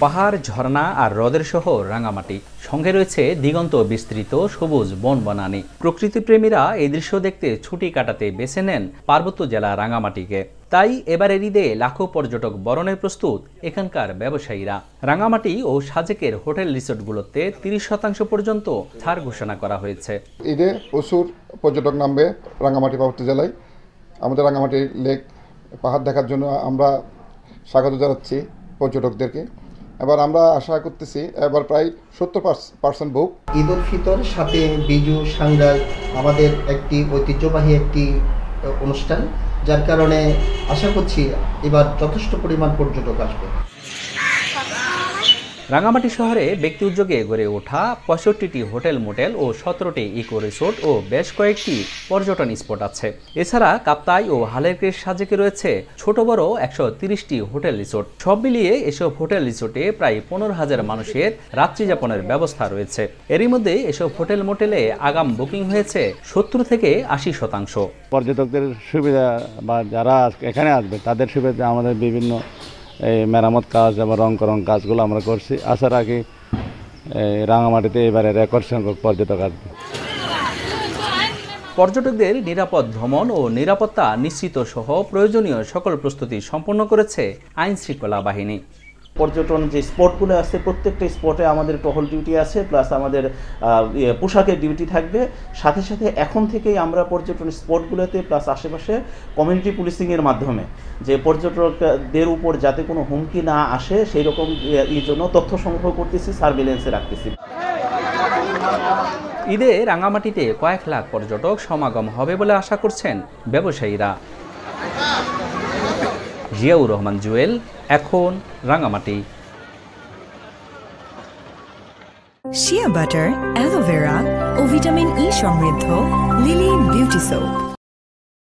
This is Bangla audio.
পাহাড়, ঝর্ণা আর হ্রদের শহর রাঙামাটি, সঙ্গে রয়েছে দিগন্ত বিস্তৃত সবুজ বনবনানী। প্রকৃতিপ্রেমীরা এই দৃশ্য দেখতে ছুটি কাটাতে বেছে নেন পার্বত্য জেলা রাঙামাটিকে। তাই এবারের ঈদে লাখো পর্যটক বরণে প্রস্তুত এখানকার ব্যবসায়ীরা। রাঙামাটি ও সাজেকের হোটেল রিসোর্টগুলোতে 30% পর্যন্ত ছাড় ঘোষণা করা হয়েছে। ঈদে প্রচুর পর্যটক নামবে রাঙামাটি পার্বত্য জেলায়। আমাদের রাঙামাটি লেক পাহাড় দেখার জন্য আমরা স্বাগত জানাচ্ছি পর্যটকদেরকে। এবার আমরা আশা করতেছি এবার প্রায় 70% বুক। ঈদ উল ফিতর সাথে বিজু সাংরাই আমাদের একটি ঐতিহ্যবাহী একটি অনুষ্ঠান, যার কারণে আশা করছি এবার যথেষ্ট পরিমাণ পর্যটক আসবে। রাঙামাটি শহরে ব্যক্তি উদ্যোগে গড়ে ওঠা 65টি হোটেল মোটেল ও 17টি ইকো রিসোর্ট ও বেশ কয়েকটি পর্যটন স্পট আছে। এছাড়া কাপ্তাই ও হালেরকের সাজেকে রয়েছে ছোট বড় 130টি হোটেল রিসোর্ট। সব মিলিয়ে এসব হোটেল রিসোর্টে প্রায় 15,000 মানুষের রাত্রি যাপনের ব্যবস্থা রয়েছে। এরই মধ্যে এসব হোটেল মোটেলে আগাম বুকিং হয়েছে 70 থেকে 80%। পর্যটকদের সুবিধা বা যারা এখানে আসবে তাদের সুবিধা আমাদের বিভিন্ন এই মেরামত কাজ এবং রং কাজগুলো আমরা করছি। আশা রাখি রাঙামাটিতে এবারে রেকর্ড সংখ্যক পর্যটক আসবে। পর্যটকদের নিরাপদ ভ্রমণ ও নিরাপত্তা নিশ্চিত সহ প্রয়োজনীয় সকল প্রস্তুতি সম্পন্ন করেছে আইন শৃঙ্খলা বাহিনী। পর্যটন যে স্পটগুলো আছে প্রত্যেকটা স্পটে আমাদের টহল ডিউটি আছে, প্লাস আমাদের পোশাকের ডিউটি থাকবে। সাথে সাথে এখন থেকেই আমরা পর্যটন স্পটগুলোতে প্লাস আশেপাশে কমিউনিটি পুলিশিংয়ের মাধ্যমে যে পর্যটকদের উপর যাতে কোনো হুমকি না আসে সেই রকম এই জন্য তথ্য সংগ্রহ করতেছি, সার্ভিলেন্সে রাখতেছি। ঈদে রাঙামাটিতে কয়েক লাখ পর্যটক সমাগম হবে বলে আশা করছেন ব্যবসায়ীরা। জিয়াউর রহমান জুয়েল, এখন রাঙামাটি। শিয়া বাটার, অ্যালোভেরা ও ভিটামিন ই সমৃদ্ধ লিলি বিউটি সোপ।